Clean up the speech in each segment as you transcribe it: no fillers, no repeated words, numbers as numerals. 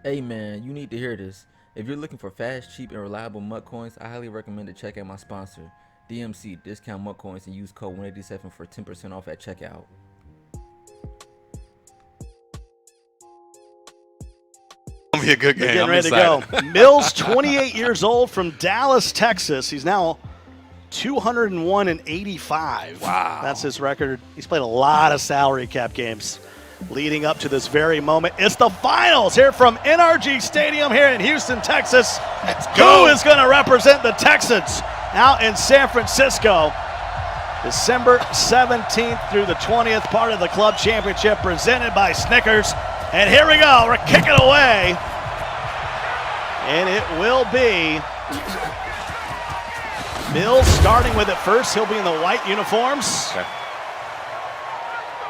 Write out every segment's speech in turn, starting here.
Hey man, you need to hear this. If you're looking for fast, cheap, and reliable MUT coins, I highly recommend to check out my sponsor, DMC, Discount MUT Coins, and use code 187 for 10% off at checkout. It'll be a good game. Getting ready to go. Millz, 28 years old from Dallas, Texas. He's now 201 and 85. Wow. That's his record. He's played a lot of salary cap games leading up to this very moment. It's the finals here from NRG Stadium here in Houston, Texas. Let's go. Who is going to represent the Texans out in San Francisco? December 17th through the 20th, part of the club championship presented by Snickers. And here we go. We're kicking away. And it will be Millz starting with it first. He'll be in the white uniforms. Okay.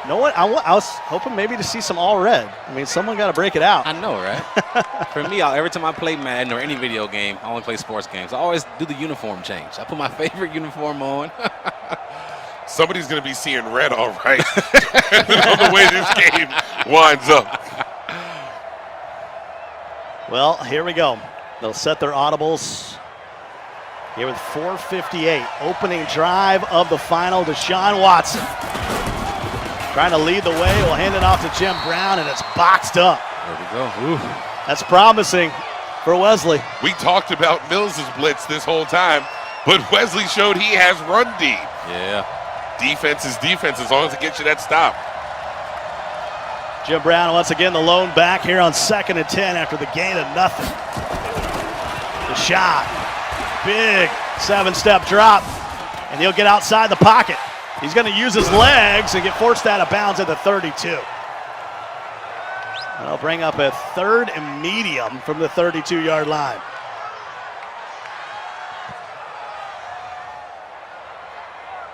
You know what? I was hoping maybe to see some all red. I mean, someone got to break it out. I know, right? For me, every time I play Madden or any video game, I only play sports games, I always do the uniform change. I put my favorite uniform on. Somebody's going to be seeing red all right on the way this game winds up. Well, here we go. They'll set their audibles here with 4:58. Opening drive of the final. Deshaun Watson trying to lead the way. We'll hand it off to Jim Brown, and it's boxed up. There we go. Ooh. That's promising for Wesley. We talked about Millz' blitz this whole time, but Wesley showed he has run D. Yeah. Defense is defense as long as it gets you that stop. Jim Brown once again the lone back here on 2nd and 10 after the gain of nothing. The shot. Big 7-step drop. And he'll get outside the pocket. He's going to use his legs and get forced out of bounds at the 32. That'll bring up a 3rd and medium from the 32-yard line.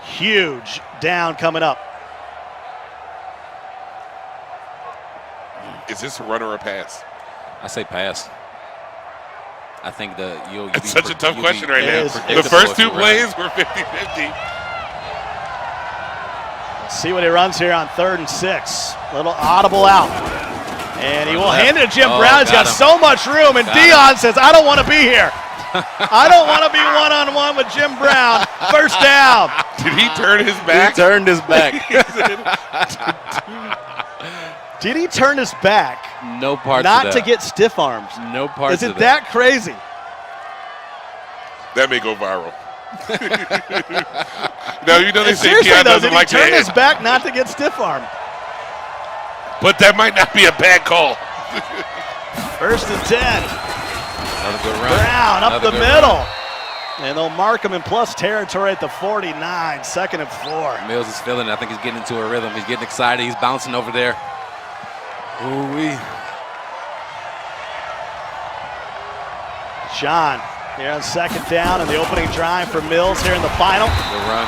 Huge down coming up. Is this a run or a pass? I say pass. I think you'll It's such a tough question right It now. is. The first two plays were 50-50. See what he runs here on 3rd and 6. Little audible out. And he will hand it to Jim Brown. He's got so much room. And Dion says, I don't want to be here. I don't want to be one-on-one with Jim Brown. First down. Did he turn his back? He turned his back. Did he turn his back? No parts Not of to that. get stiff arms. No parts Is it of that crazy? That may go viral. No, you know they say Seriously Keon though, doesn't did like he turn to his back not to get stiff armed? But that might not be a bad call. 1st and 10. Another good run. Brown up Another the good middle. run. And they'll mark him in plus territory at the 49. 2nd and 4. Millz is feeling it. I think he's getting into a rhythm. He's getting excited. He's bouncing over there. Ooh-wee. Sean here on 2nd down and the opening drive for Millz here in the final. Good run.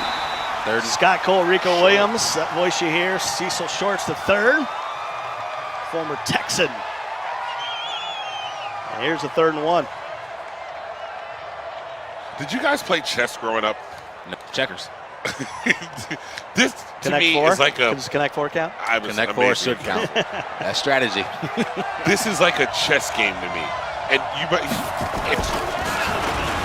30. Scott Cole, Rico Williams, that voice you hear, Cecil Shorts the 3rd, former Texan. And here's the 3rd and 1. Did you guys play chess growing up? No, checkers. This to Connect me 4? is like a. Does Connect 4 count? I was Connect 4 amazing. should count. That's strategy. This is like a chess game to me, and you. It's,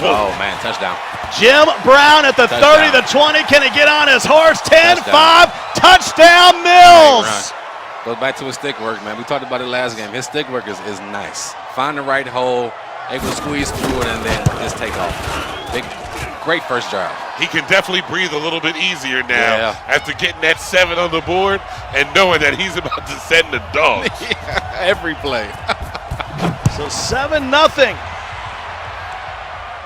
Oh, man, touchdown. Jim Brown at the Touchdown. 30, the 20. Can he get on his horse? 10, Touchdown. 5, touchdown Millz. Goes back to his stick work, man. We talked about it last game. His stick work is nice. Find the right hole, able to squeeze through it, and then just take off. Great first drive. He can definitely breathe a little bit easier now Yeah. after getting that 7 on the board and knowing that he's about to send the dogs. Every play. So 7-0.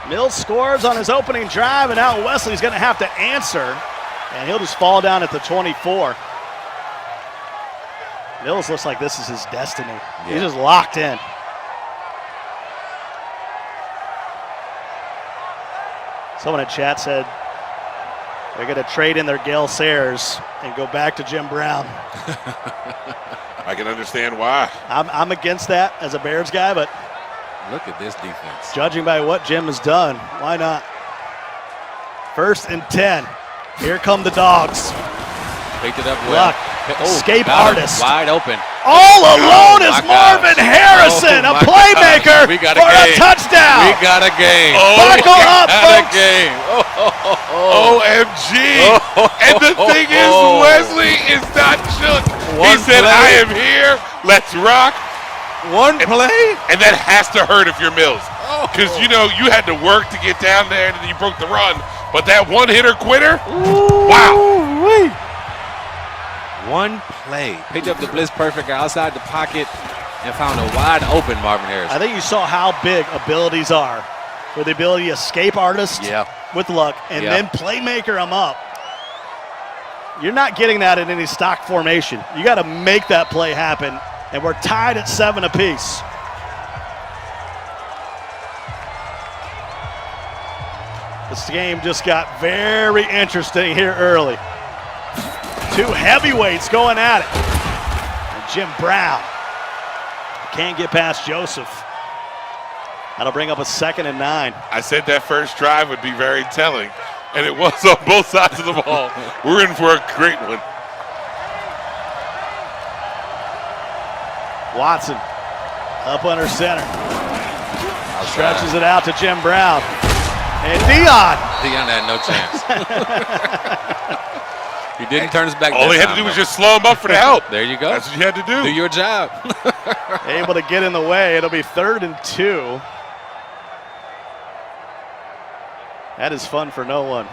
Millz scores on his opening drive, and now Wesley's going to have to answer, and he'll just fall down at the 24. Millz looks like this is his destiny. Yeah. He's just locked in. Someone in chat said they're going to trade in their Gale Sayers and go back to Jim Brown. I can understand why. I'm against that as a Bears guy, but Look at this defense. judging by what Jim has done, why not? 1st and 10. Here come the dogs. Picked it up well. Luck. Escape got him. artist. Wide open. All alone is my Marvin gosh. Harrison, Oh, a my playmaker gosh. We got for a a game. touchdown. We got a game. Buckle up, got folks. a game. OMG. And the thing is, Wesley is not shook. He One said, play. I am here. Let's rock. One play? And that has to hurt if you're Millz. Because, you know, you had to work to get down there and then you broke the run. But that one-hitter quitter, wow. One play. Picked up the blitz perfect outside the pocket and found a wide open Marvin Harrison. I think you saw how big abilities are. With the ability to escape artist with luck and then playmaker them up. You're not getting that in any stock formation. You got to make that play happen. And we're tied at 7 apiece. This game just got very interesting here early. Two heavyweights going at it. And Jim Brown can't get past Joseph. That'll bring up a 2nd and 9. I said that first drive would be very telling. And it was on both sides of the ball. We're in for a great one. Watson up under center. Stretches it out to Jim Brown. And Dion had no chance. He didn't turn his back. All he had to do was just slow him up for the help. There you go. That's what you had to do. Do your job. able to get in the way. It'll be 3rd and 2. That is fun for no one.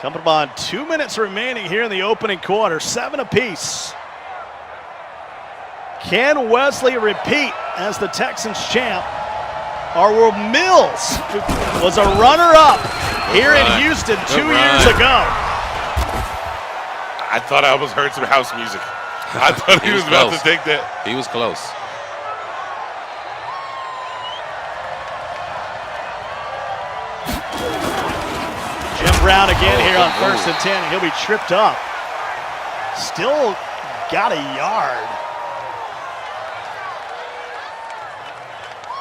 Coming upon 2 minutes remaining here in the opening quarter, 7 apiece. Can Wesley repeat as the Texans champ? Or will Millz, who was a runner-up here in Houston 2 years ago? I thought I almost heard some house music. I thought he was about to take that. He was close. Jim Brown again here on 1st and 10. He'll be tripped up. Still got a yard.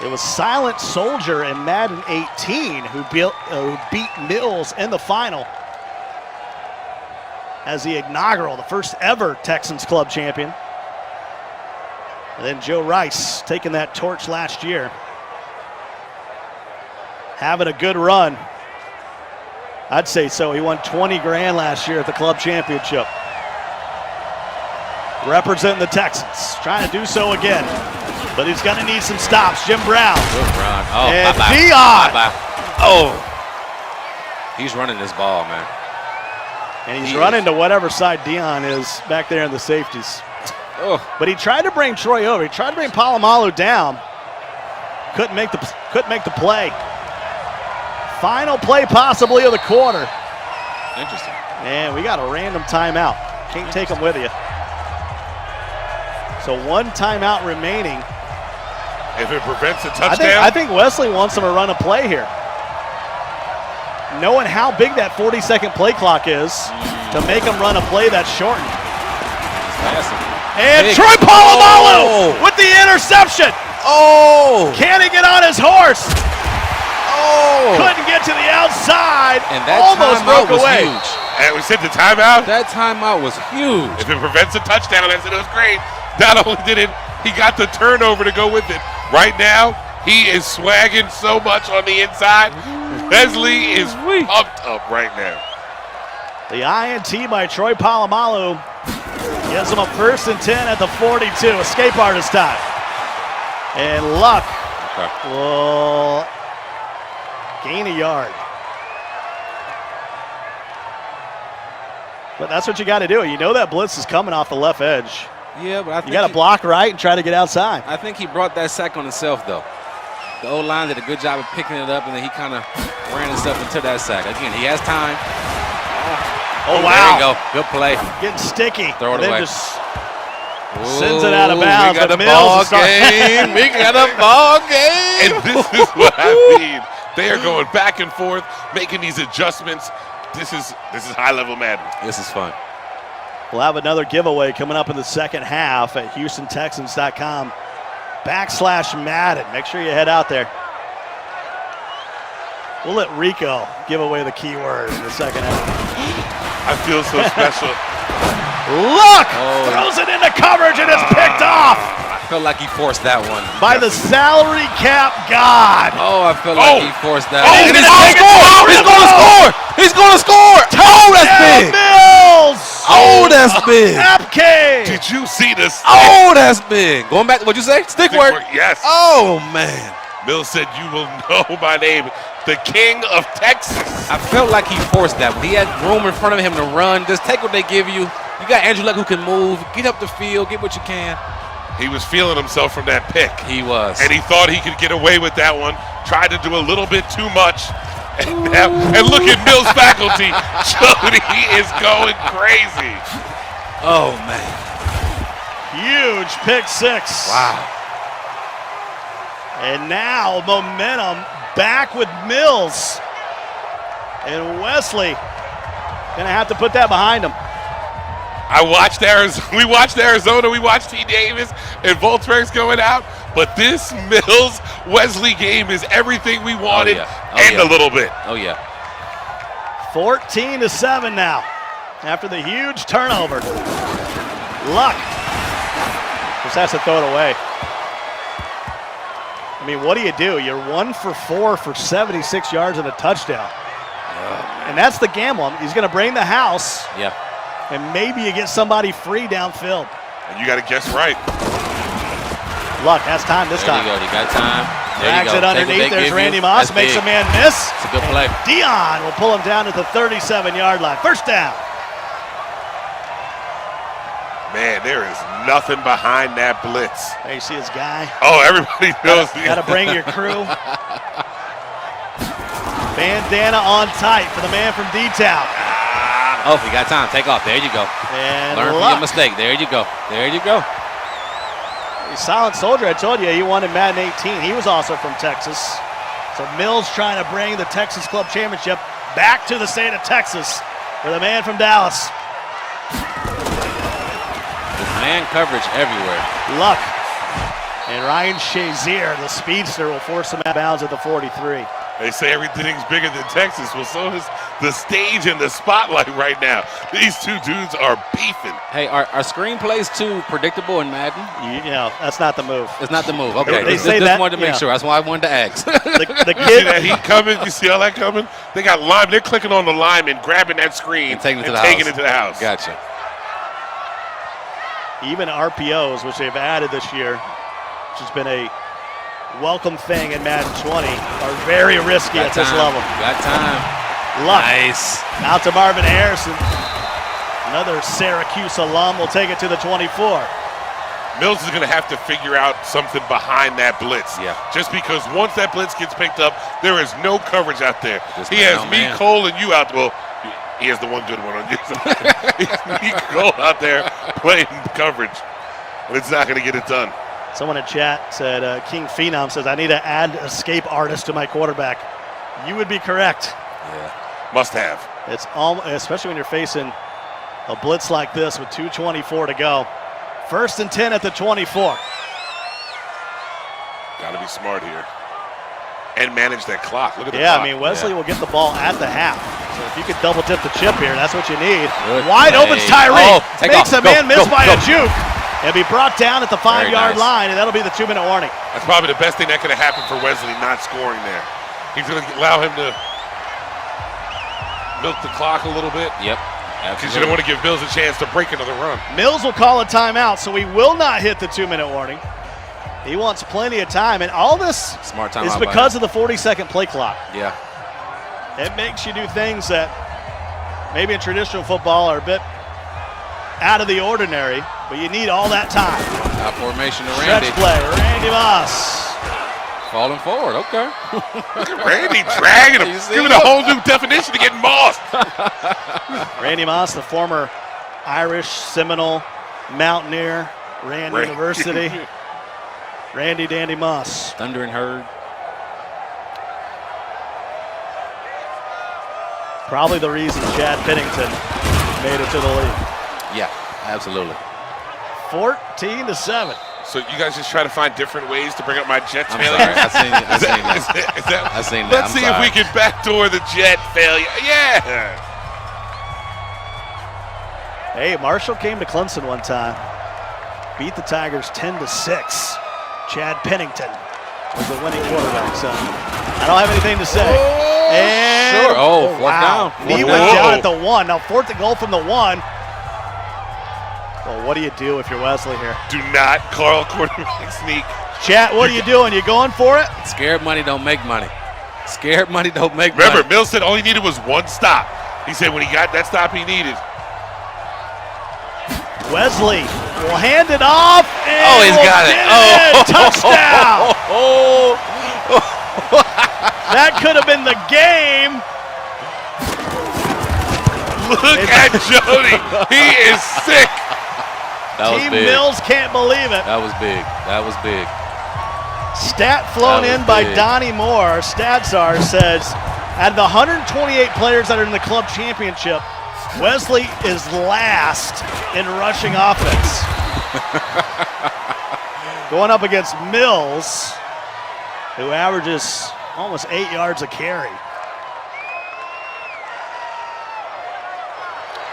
It was Silent Soldier in Madden 18 who beat Millz in the final as the inaugural, the first ever Texans club champion. And then Joe Rice taking that torch last year. Having a good run. I'd say so. He won 20 grand last year at the club championship. Representing the Texans. Trying to do so again. But he's going to need some stops. Jim Brown. Good run. Oh, and bye-bye. Dion. Bye-bye. Oh. He's running this ball, man. And he's running to whatever side Dion is back there in the safeties. Oh. But he tried to bring Troy over. He tried to bring Palomalu down. Couldn't make the play. Final play possibly of the quarter. Interesting. And we got a random timeout. Can't take them with you. So 1 timeout remaining. If it prevents a touchdown. I think Wesley wants him to run a play here. Knowing how big that 40-second play clock is to make him run a play that's shortened. And Big. Troy Palomalu with the interception. Oh! Can he get on his horse? Oh! Couldn't get to the outside. And that almost timeout broke was away. huge. And we said the timeout. That timeout was huge. If it prevents a touchdown, I said it was great. Not only did it, he got the turnover to go with it. Right now, he is swagging so much on the inside. Wesley is pumped up right now. The INT by Troy Palomalu gives him a 1st and 10 at the 42. Escape artist time. And Luck will gain a yard. But that's what you got to do. You know that blitz is coming off the left edge. Yeah, but I think You got to block right and try to get outside. I think he brought that sack on himself, though. The O-line did a good job of picking it up, and then he kind of ran himself into that sack. Again, he has time. Oh, There wow. you go. Good play. Getting sticky. Throw it and then away. Just sends it out of bounds. We got but a Millz ball is starting- game. We got a ball game. And this is what I mean. They are going back and forth, making these adjustments. This is high-level Madden. This is fun. We'll have another giveaway coming up in the second half at HoustonTexans.com/Madden. Make sure you head out there. We'll let Rico give away the keyword in the second half. I feel so special. Look! Oh. Throws it into coverage and it's picked off I felt like he forced that one. by the salary cap god. Oh, I feel like he forced that Oh, one. he's And gonna score! He's going to score! He's going to score! Oh, that's big! Mills! Oh, that's big! Did Apke! you see this? Oh, that's big! Going back to what you say? Stick work. Yes. Oh, man. Mills said, "You will know my name, the King of Texas." I felt like he forced that one. He had room in front of him to run. Just take what they give you. You got Andrew Luck who can move. Get up the field. Get what you can. He was feeling himself from that pick. He was. And he thought he could get away with that one. Tried to do a little bit too much. And look at Mills' faculty. Jody is going crazy. Oh, man. Huge pick six. Wow. And now momentum back with Mills. And Wesley gonna have to put that behind him. I watched Arizona. We watched Arizona. We watched T. Davis and Voltreg's going out. But this Mills Wesley game is everything we wanted and a little bit. Oh, yeah. 14-7 now after the huge turnover. Luck just has to throw it away. I mean, what do? You're 1 for 4 for 76 yards and a touchdown. And that's the gamble. He's going to bring the house. Yeah. And maybe you get somebody free downfield. And you got to guess right. Luck has time this time. There you go. You got time. There Drags you go. it underneath. There's Randy Moss. That's Makes big. a man miss. It's a good play. Dion will pull him down at the 37-yard line. First down. Man, there is nothing behind that blitz. There you see his guy. Oh, everybody knows. Got to bring your crew. Bandana on tight for the man from D-Town. Oh, you got time. Take off. There you go. And Learn from Luck. your mistake. There you go. There you go. Silent Soldier, I told you, he won in Madden 18. He was also from Texas. So Mills trying to bring the Texas Club Championship back to the state of Texas for the man from Dallas. There's man coverage everywhere. Luck. And Ryan Shazier, the speedster, will force him out of bounds at the 43. They say everything's bigger than Texas. Well, so is the stage and the spotlight right now. These two dudes are beefing. Hey, are screenplays too predictable in Madden? You know, that's not the move. It's not the move. Okay, They just say that, wanted to make yeah. sure. That's why I wanted to ask. The You see kid, that heat coming? You see all that coming? They got lime. They're clicking on the lime and grabbing that screen And taking it to the taking house. it to the house. Gotcha. even RPOs, which they've added this year, which has been a welcome thing in Madden 20, are very risky at this level. Got time. Luck. Nice. Out to Marvin Harrison. Another Syracuse alum will take it to the 24. Millz is going to have to figure out something behind that blitz. Yeah. Just because once that blitz gets picked up, there is no coverage out there. Just He man has on me, man. Cole, and you out. Well, he has the one good one on you. He's me, Cole out there playing coverage, but it's not going to get it done. Someone in chat said, King Phenom says, I need to add escape artist to my quarterback. You would be correct. Yeah. Must have. It's especially when you're facing a blitz like this with 2:24 to go. 1st and 10 at the 24. Got to be smart here and manage that clock. Look at the Yeah, clock. I mean, Wesley will get the ball at the half. So if you could double dip the chip here, that's what you need. Good Wide play. open Tyree. Oh, take Makes off. a man Go, miss go, by go. a juke. And be brought down at the 5-yard nice. line, and that'll be the 2-minute warning. That's probably the best thing that could have happened for Wesley not scoring there. He's going to allow him to milk the clock a little bit. Yep. Because you don't want to give Mills a chance to break another run. Mills will call a timeout, so he will not hit the 2-minute warning. He wants plenty of time, and all this Smart time is out by because him. of the 40-second play clock. Yeah. It makes you do things that maybe in traditional football are a bit out of the ordinary, but you need all that time. Top formation to Stretch Randy. play, Randy Moss. Falling forward. Okay. Look at Randy dragging him, You see giving him? a whole new definition to getting mossed. Randy Moss, the former Irish Seminole Mountaineer, Rand Randy. University. Randy Dandy Moss. Thundering herd. Probably the reason Chad Pennington made it to the league. Yeah, absolutely. 14-7. So you guys just try to find different ways to bring up my Jets I'm failure? sorry. I seen that. Is that- I seen that. Let's I'm see if sorry. we can backdoor the Jet failure. Yeah. Hey, Marshall came to Clemson one time. Beat the Tigers 10-6. Chad Pennington was the winning quarterback, so I don't have anything to say. And Sure. Oh, fourth down. He went down at the 1. Now 4th and goal from the 1. Well, what do you do if you're Wesley here? Do not call quarterback sneak. Chat, what are you doing? You going for it? Scared money don't make money. Scared money don't make Remember, money. Millz said all he needed was one stop. He said when he got that stop he needed. Wesley will hand it off. And Oh, he's got it. Oh, touchdown. Oh, That could have been the game. Look at Jody. He is sick. that was Team big. Millz can't believe it. That was big. That was big. Stat flown That was in by big. Donnie Moore. Statsar says, out of the 128 players that are in the club championship, Wesley is last in rushing offense. Going up against Millz, who averages almost 8 yards a carry.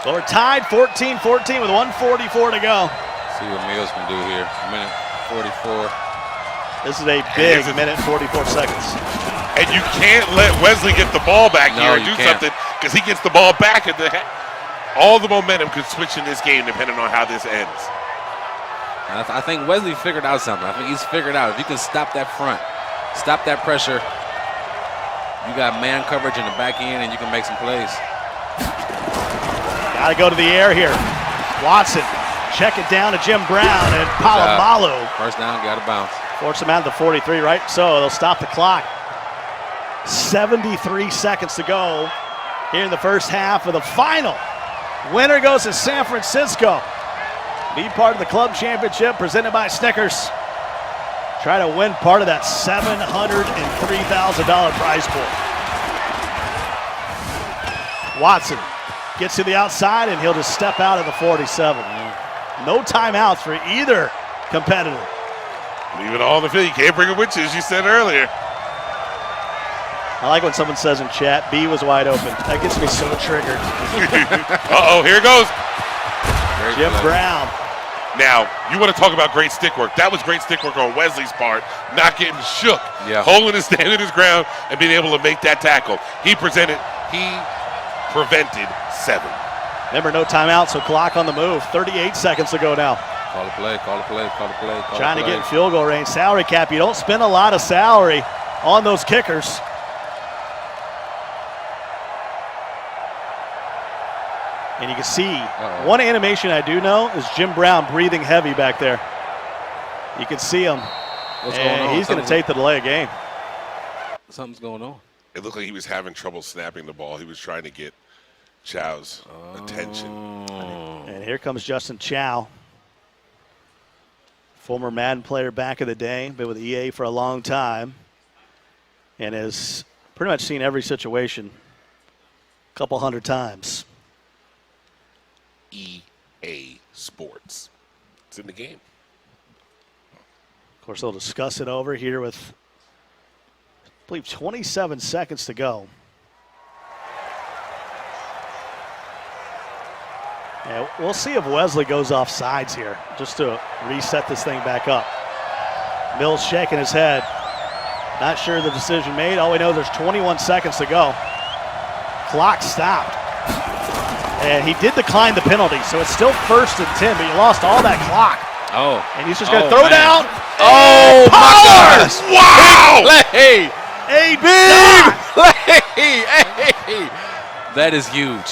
So we're tied 14-14 with 1:44 to go. See what Millz can do here. A minute 44. This is a big Here's a- minute 44 seconds. And you can't let Wesley get the ball back No, here and you do can't. something because he gets the ball back at the all the momentum could switch in this game depending on how this ends. I think Wesley figured out something. I think he's figured out if you can stop that front, stop that pressure, you got man coverage in the back end and you can make some plays. Got to go to the air here. Watson, check it down to Jim Brown and Palomalu. First down, got to bounce. Force them out to the 43, right? So they'll stop the clock. 73 seconds to go here in the first half of the final. Winner goes to San Francisco. Be part of the club championship presented by Snickers. Try to win part of that $703,000 prize pool. Watson gets to the outside and he'll just step out of the 47. No timeouts for either competitor. Leave it all in the field. You can't bring it with you, as you said earlier. I like when someone says in chat, B was wide open. That gets me so triggered. Uh-oh, here it goes. Great Jim play. Brown. Now, you want to talk about great stick work. That was great stick work on Wesley's part, not getting shook, Yeah. holding his standing his ground, and being able to make that tackle. He prevented 7. Remember, no timeout, so clock on the move. 38 seconds to go now. Call the play, call the play, call the play, call Trying the to play. get in field goal range. Salary cap, you don't spend a lot of salary on those kickers. And you can see, one animation I do know is Jim Brown breathing heavy back there. You can see him. What's going on? He's going to take the delay of game. Something's going on. It looked like he was having trouble snapping the ball. He was trying to get Chow's attention. And here comes Justin Chow. Former Madden player back in the day, been with EA for a long time, and has pretty much seen every situation a couple hundred times. EA Sports. It's in the game. Of course, they'll discuss it over here with, I believe, 27 seconds to go. Yeah, we'll see if Wesley goes off sides here, just to reset this thing back up. Millz shaking his head. Not sure the decision made. All we know, there's 21 seconds to go. Clock stopped. And he did decline the penalty, so it's still 1st and 10, but you lost all that clock. Oh. And he's just going to Oh, throw man. down. Oh, my Pollard! gosh. Wow! Hey, A hey. That is huge.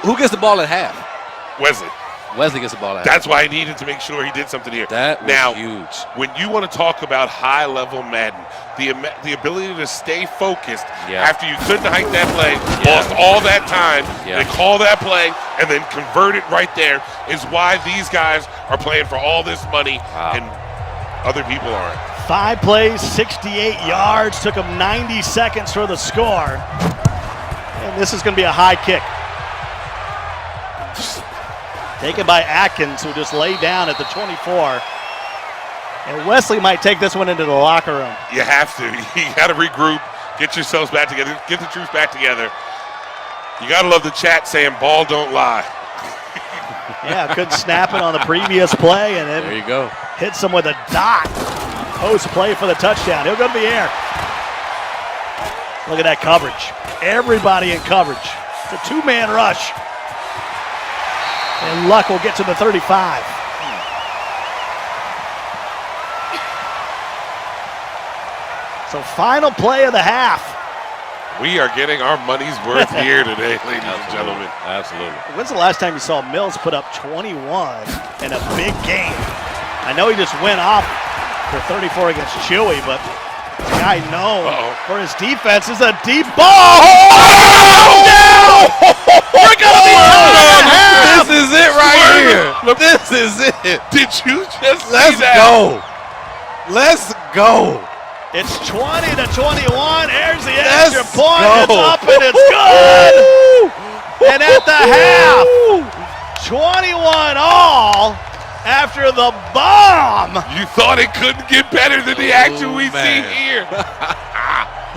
Who gets the ball at half? Wesley. Wesley gets the ball at half. That's why I needed to make sure he did something here. That was now, huge. when you want to talk about high-level Madden, the ability to stay focused after you couldn't hike that play, lost all that time, and call that play, and then convert it right there is why these guys are playing for all this money and other people aren't. 5 plays, 68 yards. Took him 90 seconds for the score. And this is going to be a high kick. Taken by Atkins, who just laid down at the 24. And Wesley might take this one into the locker room. You have to. You got to regroup, get yourselves back together, get the troops back together. You got to love the chat saying, ball don't lie. Yeah, couldn't snap it on the previous play, and then There you go. hits him with a dot. Post play for the touchdown. He'll go to the air. Look at that coverage. Everybody in coverage. It's a two-man rush. And Luck will get to the 35. So final play of the half. We are getting our money's worth here today, ladies and gentlemen. Absolutely. When's the last time you saw Millz put up 21 in a big game? I know he just went off for 34 against Chewy, but this guy known for his defense is a deep ball. We're going to be This is it right here. This is it. Did you just Let's see that? go. Let's go. It's 20-21. Here's the Let's extra point. go. It's up and it's good. And at the half, 21 all after the bomb. You thought it couldn't get better than the action we see man. here.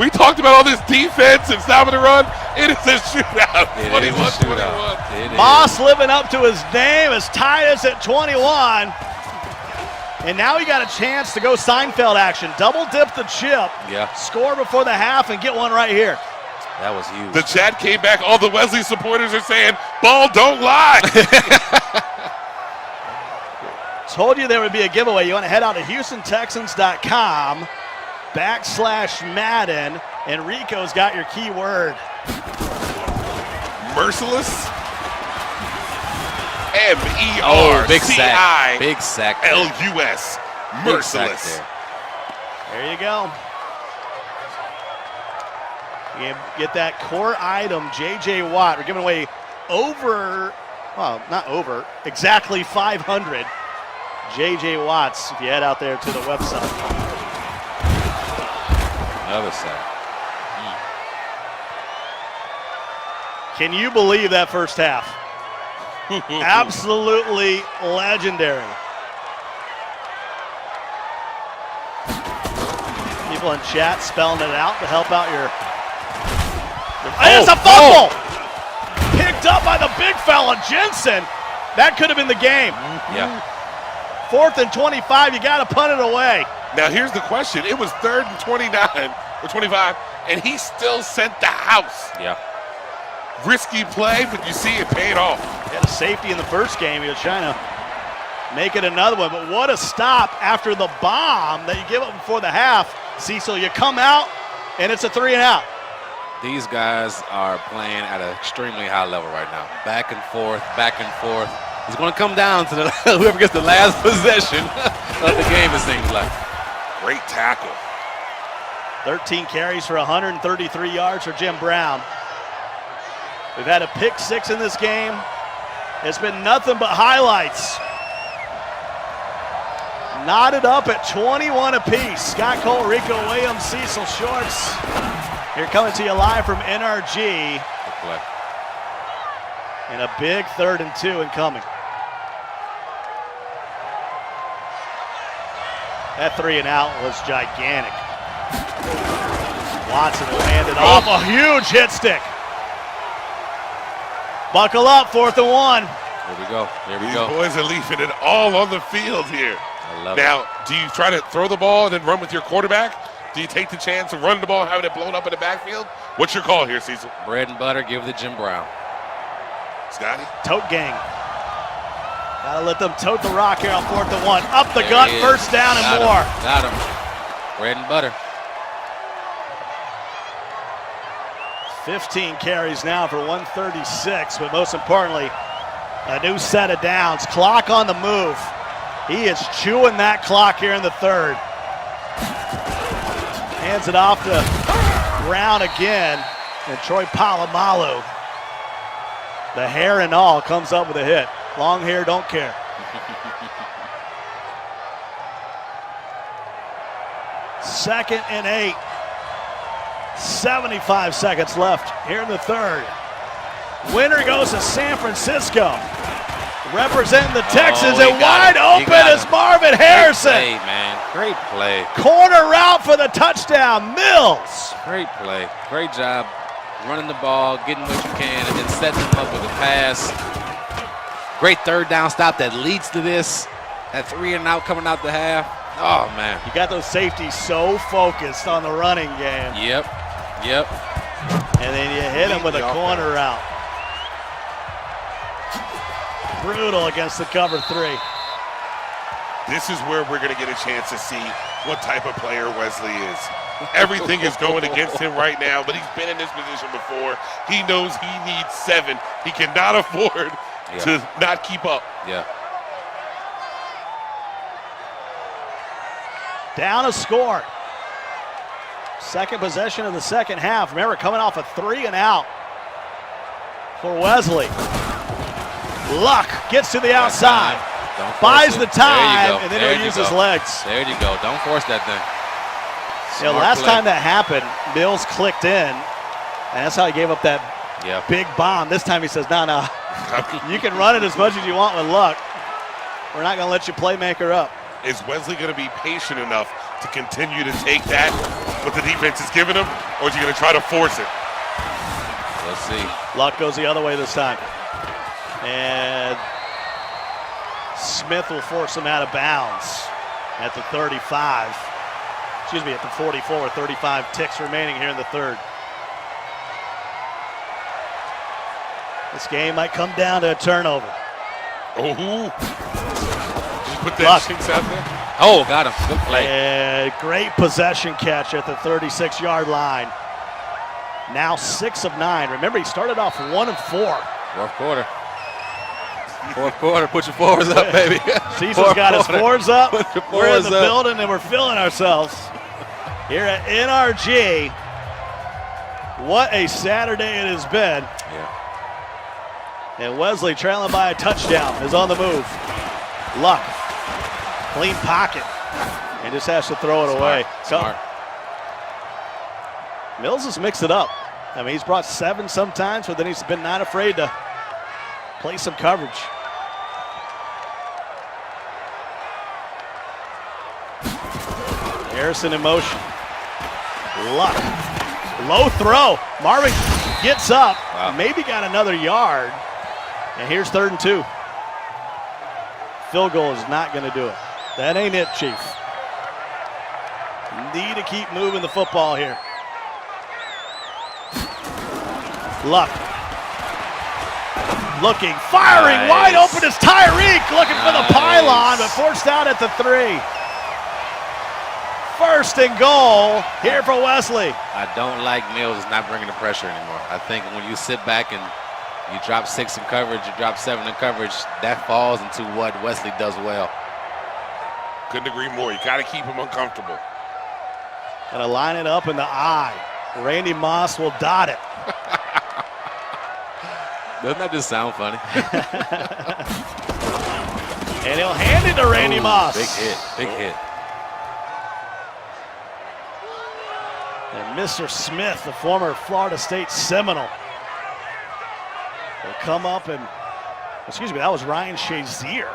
We talked about all this defense and stopping the run. It is a shootout. It is a shootout. It is. Moss living up to his name as tied us at 21. And now he got a chance to go Seinfeld action. Double dip the chip. Yeah. Score before the half and get one right here. That was huge. The chat came back. All the Wesley supporters are saying, ball don't lie. Told you there would be a giveaway. You want to head out to HoustonTexans.com/Madden. And Rico's got your keyword. Merciless. big sack. Big sack. there. MERCILUS. Big sack Merciless. there. There you go. You get that core item, J.J. Watt. We're giving away exactly 500 J.J. Watts if you head out there to the website. Another sack. Can you believe that first half? Absolutely legendary. People in chat spelling it out to help out your. It's a fumble! Picked up by the big fella, Jensen. That could have been the game. Yeah. 4th and 25, you got to punt it away. Now here's the question. It was 3rd and 29 or 25, and he still sent the house. Yeah. Risky play, but you see it paid off. He had a safety in the first game. He was trying to make it another one, but what a stop after the bomb that you give up before the half. Cecil, you come out, and it's a 3 and out. These guys are playing at an extremely high level right now. Back and forth, back and forth. It's going to come down to whoever gets the last possession of the game, it seems like. Great tackle. 13 carries for 133 yards for Jim Brown. We've had a pick 6 in this game. It's been nothing but highlights. Knotted up at 21 apiece. Scott Cole, Rico Williams, Cecil Shorts. Here coming to you live from NRG. Good play. And a big 3rd and 2 incoming. That 3 and out was gigantic. Watson landed off a huge hit stick. Buckle up, 4th and 1. Here we go. Here we These go. boys are leaving it all on the field here. I love Now, do you try to throw the ball and then run with your quarterback? Do you take the chance of running the ball and having it blown up in the backfield? What's your call here, Cecil? it. Bread and butter, give it to Jim Brown. Scotty? Tote gang. Gotta let them tote the rock here on 4th and 1. Up the There gut, he is. first down and Got more. him. Got him. Bread and butter. 15 carries now for 136, but most importantly, a new set of downs. Clock on the move. He is chewing that clock here in the 3rd. Hands it off to Brown again, and Troy Polamalu, the hair and all, comes up with a hit. Long hair, don't care. Second and 8. 75 seconds left here in the 3rd. Winner goes to San Francisco. Representing the Texans, and wide open is Marvin Harrison. Great play, man. Great play. Corner route for the touchdown, Millz. Great play. Great job running the ball, getting what you can, and then setting them up with a pass. Great third down stop that leads to this. That 3 and out coming out the half. Oh, man. You got those safeties so focused on the running game. Yep. And then you hit him with a corner route. Brutal against the cover 3. This is where we're going to get a chance to see what type of player Wesley is. Everything is going against him right now, but he's been in this position before. He knows he needs 7. He cannot afford to not keep up. Yeah. Down a score. Second possession of the second half. Remember, coming off a 3 and out for Wesley. Luck gets to the outside. Buys the time, and then he'll use his legs. There you go. Don't force that thing. Last time that happened, Millz clicked in, and that's how he gave up that big bomb. This time he says, no, you can run it as much as you want with Luck. We're not going to let you playmaker up. Is Wesley going to be patient enough to continue to take that, what the defense is giving him, or is he going to try to force it? Let's see. Luck goes the other way this time. And Smith will force him out of bounds at the 35. Excuse me, at the 44, 35 ticks remaining here in the third. This game might come down to a turnover. Oh, put that shinks out there. Oh, got him. Good play. And great possession catch at the 36-yard line. Now 6 of 9. Remember, he started off 1 of 4. Fourth quarter. Fourth quarter, put your fours up, baby. Caesar's got his fours up. We're in the up. building and we're feeling ourselves here at NRG. What a Saturday it has been. Yeah. And Wesley, trailing by a touchdown, is on the move. Luck, clean pocket, and just has to throw it away. Smart. Millz has mixed it up. I mean, he's brought 7 sometimes, but then he's been not afraid to play some coverage. Harrison in motion. Luck. Low throw. Marvin gets up. Wow. Maybe got another yard. And here's 3rd and 2. Field goal is not going to do it. That ain't it, Chief. Need to keep moving the football here. Luck. Looking, firing, wide open is Tyreek, looking for the pylon, but forced out at the 3. 1st and goal here for Wesley. I don't like Millz not bringing the pressure anymore. I think when you sit back and you drop 6 in coverage, you drop 7 in coverage, that falls into what Wesley does well. Couldn't agree more. You got to keep him uncomfortable. Gonna line it up in the eye. Randy Moss will dot it. Doesn't that just sound funny? And he'll hand it to Randy Moss. Big hit, big hit. And Mr. Smith, the former Florida State Seminole, will come up and, excuse me, that was Ryan Shazier.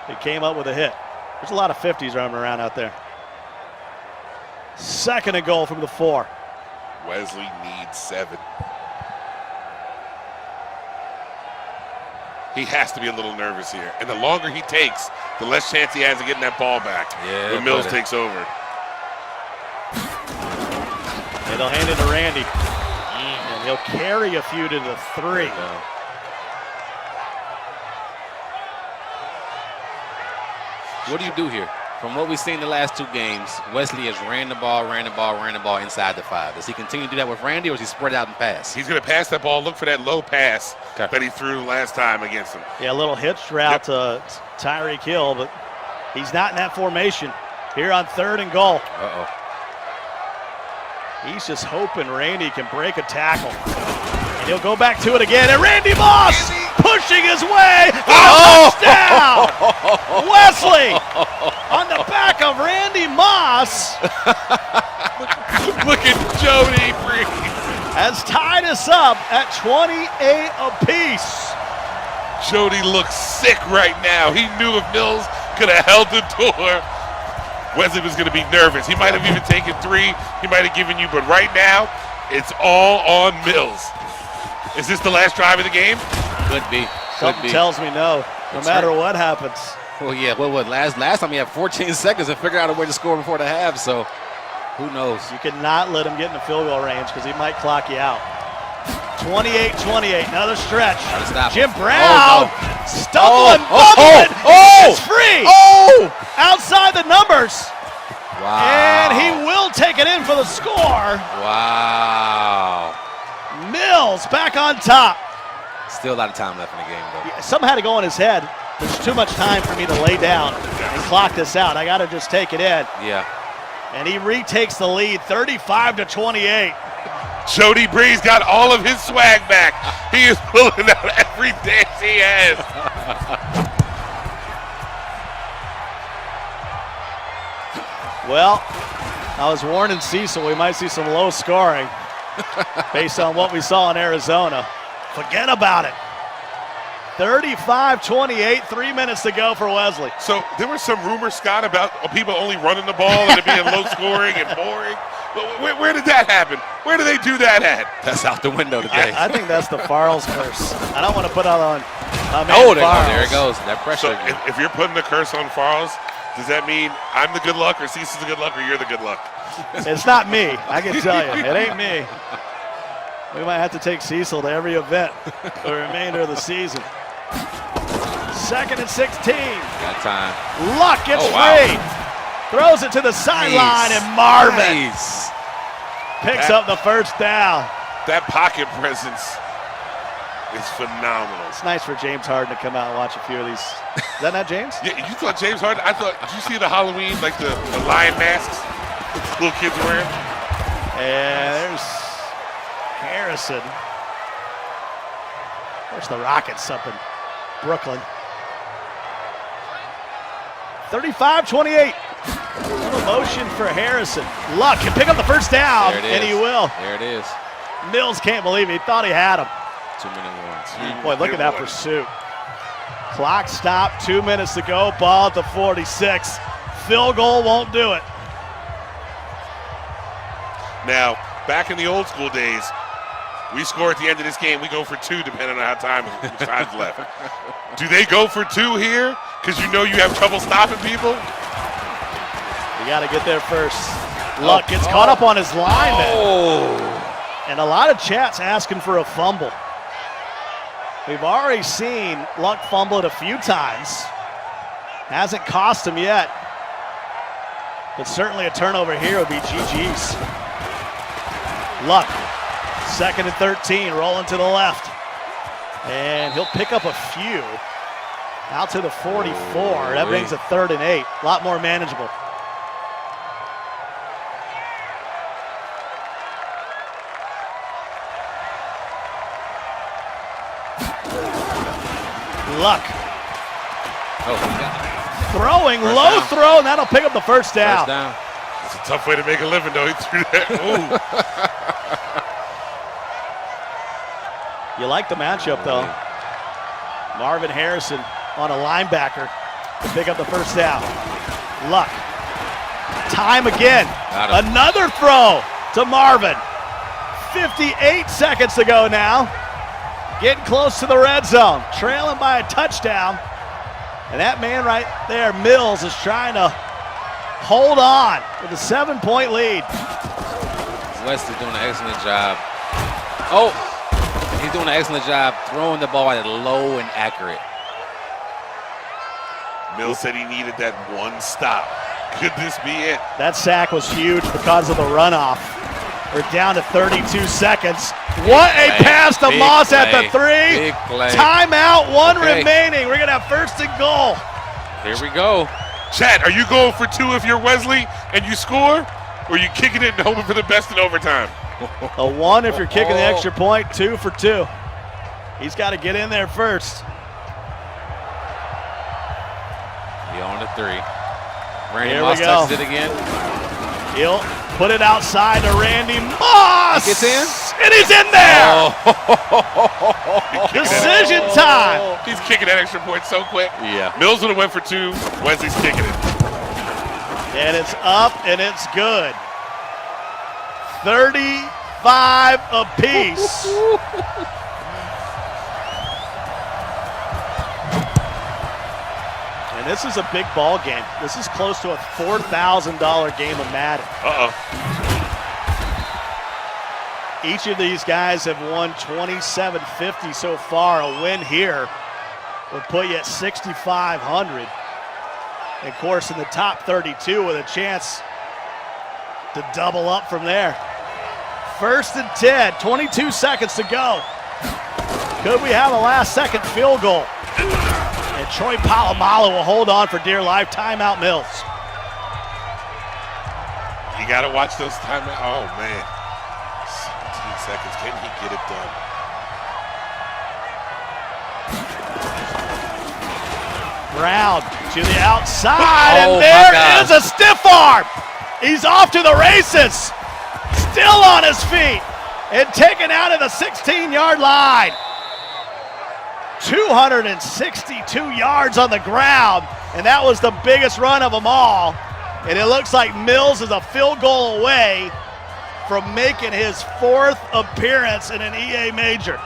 He came up with a hit. There's a lot of 50s running around out there. 2nd and goal from the 4. Wesley needs 7. He has to be a little nervous here. And the longer he takes, the less chance he has of getting that ball back when Millz takes over. And they'll hand it to Randy. And he'll carry a few to the 3. What do you do here? From what we've seen the last 2 games, Wesley has ran the ball inside the 5. Does he continue to do that with Randy, or does he spread out and pass? He's going to pass that ball. Look for that low pass that he threw last time against him. Yeah, a little hitch route to Tyreek Hill, but he's not in that formation. Here on 3rd and goal. He's just hoping Randy can break a tackle. And he'll go back to it again. And Randy Moss pushing his way for a touchdown. Wesley on the back of Randy Moss. Look at Jody Breeze. Has tied us up at 28 apiece. Jody looks sick right now. He knew if Millz could have held the door, Wesley was going to be nervous. He might have even taken 3. He might have given you, but right now, it's all on Millz. Is this the last drive of the game? Could be. Something tells me no, no matter what happens. Well, yeah, what last time he had 14 seconds and figured out a way to score before the half, so who knows? You cannot let him get in the field goal range because he might clock you out. 28-28, another stretch. Jim Brown, stumbling, bumbling, it's free. Outside the numbers. Wow. And he will take it in for the score. Wow. Millz back on top. Still a lot of time left in the game, though. Something had to go in his head. There's too much time for me to lay down and clock this out. I got to just take it in. Yeah. And he retakes the lead, 35-28. Jody Breeze got all of his swag back. He is pulling out every dance he has. Well, I was warning Cecil we might see some low scoring based on what we saw in Arizona. Forget about it. 35-28, 3 minutes to go for Wesley. So there was some rumors, Scott, about people only running the ball and it being low scoring and boring. Where did that happen? Where do they do that at? That's out the window today. I think that's the Farles curse. I don't want to put out on there it goes. That pressure. So if you're putting the curse on Farles, does that mean I'm the good luck or Cease's the good luck or you're the good luck? It's not me, I can tell you. It ain't me. We might have to take Cecil to every event for the remainder of the season. 2nd and 16. Got time. Luck gets free. Throws it to the sideline, and Marvin picks up the first down. That pocket presence is phenomenal. It's nice for James Harden to come out and watch a few of these. Is that not James? Yeah, you thought James Harden? I thought, did you see the Halloween, like the lion masks little kids are wearing? And there's Harrison. There's the Rockets up in Brooklyn. 35-28. Little motion for Harrison. Luck can pick up the first down, and he will. There it is. Millz can't believe it. He thought he had him. 2 minute warrants. Boy, look at that pursuit. Clock stopped, 2 minutes to go. Ball at the 46. Field goal won't do it. Now, back in the old school days, we score at the end of this game. We go for 2, depending on how time's left. Do they go for 2 here? Because you know you have trouble stopping people? You got to get there first. Luck gets caught up on his lineman. And a lot of chat's asking for a fumble. We've already seen Luck fumble it a few times. Hasn't cost him yet. But certainly a turnover here would be GG's. Luck, 2nd and 13, rolling to the left. And he'll pick up a few. Out to the 44. That brings a 3rd and 8. A lot more manageable. Luck. Throwing, First low down. throw, and that'll pick up the first down. First down. It's a tough way to make a living, though. He threw that. You like the matchup, though. Marvin Harrison on a linebacker to pick up the first down. Luck. Time again. Another throw to Marvin. 58 seconds to go now. Getting close to the red zone. Trailing by a touchdown. And that man right there, Millz, is trying to hold on with a 7-point lead. Wesley doing an excellent job. He's doing an excellent job throwing the ball at low and accurate. Millz said he needed that one stop. Could this be it? That sack was huge because of the runoff. We're down to 32 seconds. What a pass to Moss at the 3. Big play. Timeout, 1 remaining. We're going to have 1st and goal. Here we go. Chad, are you going for 2 if you're Wesley and you score? Or are you kicking it and hoping for the best in overtime? A 1 if you're kicking the extra point, 2 for 2. He's got to get in there first. He on the 3. Randy Here Moss we go. touches it again. He'll put it outside to Randy Moss. He gets in? And he's in there. Decision time. He's kicking that extra point so quick. Yeah. Millz would have went for 2. Wesley's kicking it. And it's up and it's good. 35 apiece. This is a big ball game. This is close to a $4,000 game of Madden. Each of these guys have won $2,750 so far. A win here would put you at $6,500. Of course, in the top 32 with a chance to double up from there. 1st and 10, 22 seconds to go. Could we have a last-second field goal? And Troy Polamalu will hold on for dear life. Timeout, Millz. You got to watch those timeouts. Oh, man. 17 seconds. Can he get it done? Brown to the outside, and there is a stiff arm. He's off to the races. Still on his feet and taken out of the 16-yard line. 262 yards on the ground, and that was the biggest run of them all. And it looks like Millz is a field goal away from making his 4th appearance in an EA major.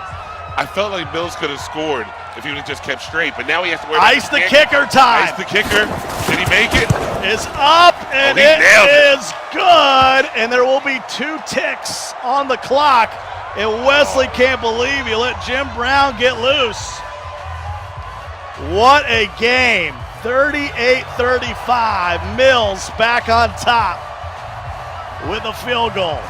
I felt like Millz could have scored if he would have just kept straight, but now he has to worry Ice the kicker time. Ice the kicker. Did he make it? It's up, and it is good, and there will be 2 ticks on the clock, and Wesley can't believe he let Jim Brown get loose. What a game. 38-35, Millz back on top with a field goal.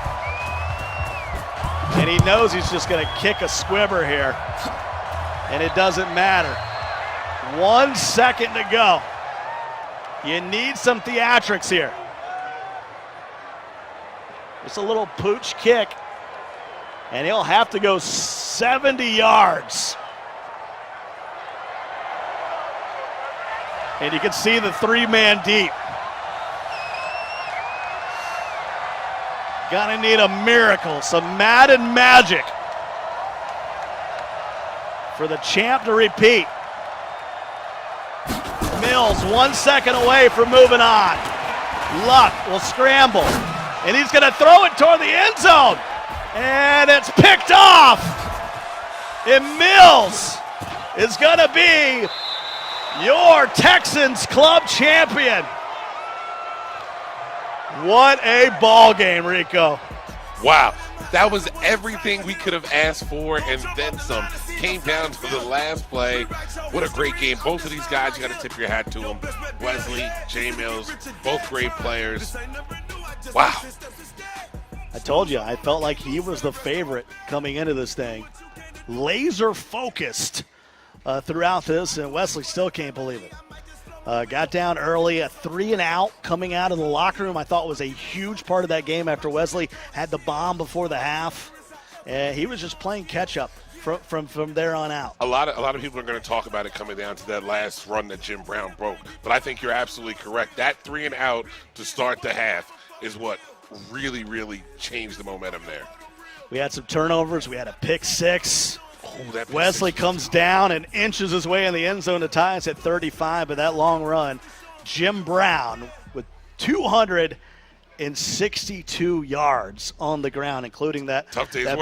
And he knows he's just going to kick a squibber here, and it doesn't matter. 1 second to go. You need some theatrics here. Just a little pooch kick, and he'll have to go 70 yards. And you can see the 3-man deep. Gonna need a miracle, some Madden magic for the champ to repeat. Millz 1 second away from moving on. Luck will scramble, and he's gonna throw it toward the end zone. And it's picked off. And Millz is gonna be your Texans club champion. What a ball game, Rico. Wow, that was everything we could have asked for and then some. Came down to the last play. What a great game. Both of these guys, you got to tip your hat to them. Wesley, J. Millz, both great players. Wow. I told you, I felt like he was the favorite coming into this thing. Laser focused throughout this, and Wesley still can't believe it. Got down early, a 3-and-out coming out of the locker room. I thought was a huge part of that game after Wesley had the bomb before the half. He was just playing catch-up from there on out. A lot of people are going to talk about it coming down to that last run that Jim Brown broke. But I think you're absolutely correct. That 3-and-out to start the half is what really, really changed the momentum there. We had some turnovers. We had a pick six. Oh, Wesley comes down and inches his way in the end zone to tie us at 35, but that long run, Jim Brown with 262 yards on the ground, including that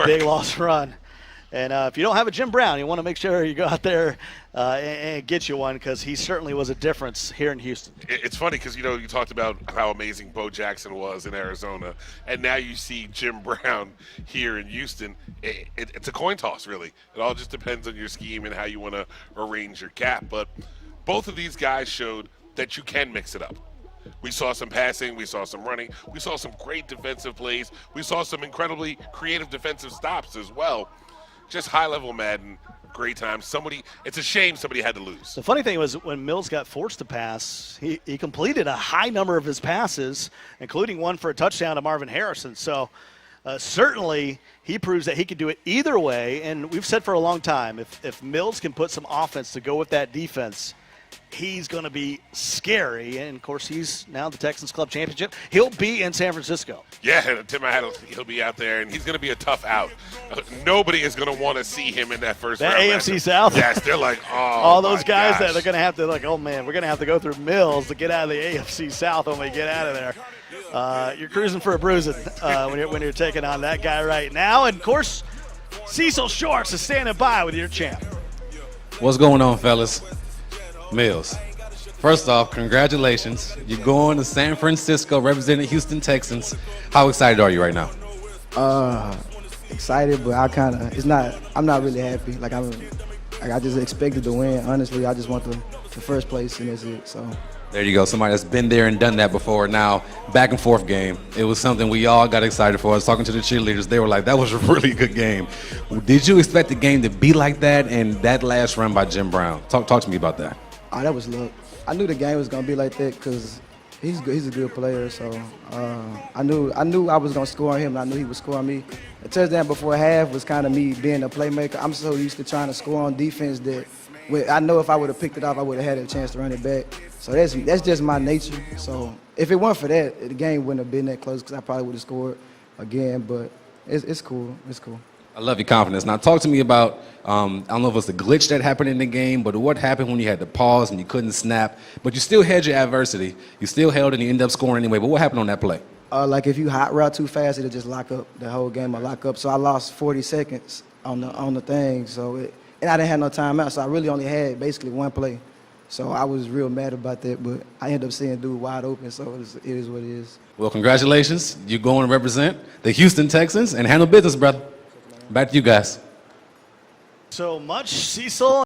big loss run. And if you don't have a Jim Brown, you want to make sure you go out there and get you one, because he certainly was a difference here in Houston. It's funny because, you talked about how amazing Bo Jackson was in Arizona, and now you see Jim Brown here in Houston. It's a coin toss, really. It all just depends on your scheme and how you want to arrange your cap. But both of these guys showed that you can mix it up. We saw some passing. We saw some running. We saw some great defensive plays. We saw some incredibly creative defensive stops as well. Just high-level Madden, great time. It's a shame somebody had to lose. The funny thing was when Millz got forced to pass, he completed a high number of his passes, including one for a touchdown to Marvin Harrison. So certainly he proves that he can do it either way. And we've said for a long time, if Millz can put some offense to go with that defense, he's going to be scary. And, of course, he's now the Texans Club Championship. He'll be in San Francisco. Yeah, Tim, he'll be out there, and he's going to be a tough out. Nobody is going to want to see him in that first round. AFC South? Yes, they're like, oh, all those guys gosh. that they're going to have to, oh, man, we're going to have to go through Millz to get out of the AFC South when we get out of there. You're cruising for a bruising when you're taking on that guy right now. And, of course, Cecil Shorts is standing by with your champ. What's going on, fellas? Millz, First off, congratulations. You're going to San Francisco representing Houston Texans. How excited are you right now? Excited, but I'm not really happy. I just expected to win. Honestly, I just want the first place, and that's it. So. There you go. Somebody that's been there and done that before. Now, back and forth game. It was something we all got excited for. I was talking to the cheerleaders. They were like, that was a really good game. Did you expect the game to be like that and that last run by Jim Brown? Talk to me about that. Oh, that was luck. I knew the game was gonna be like that because he's good. He's a good player. So I knew I was gonna score on him, and I knew he would score on me. The touchdown before half was kind of me being a playmaker. I'm so used to trying to score on defense that I know if I would have picked it off, I would have had a chance to run it back. So that's just my nature. So if it weren't for that, the game wouldn't have been that close because I probably would have scored again. But it's cool. It's cool. I love your confidence. Now, talk to me about, I don't know if it's a glitch that happened in the game, but what happened when you had to pause and you couldn't snap, but you still had your adversity. You still held and you ended up scoring anyway. But what happened on that play? Like if you hot route too fast, it'll just lock up. The whole game will lock up. So I lost 40 seconds on the thing. And I didn't have no timeout, so I really only had basically one play. So I was real mad about that, but I ended up seeing dude wide open, so it is what it is. Well, congratulations. You're going to represent the Houston Texans and handle business, brother. Back to you guys. So much, Cecil.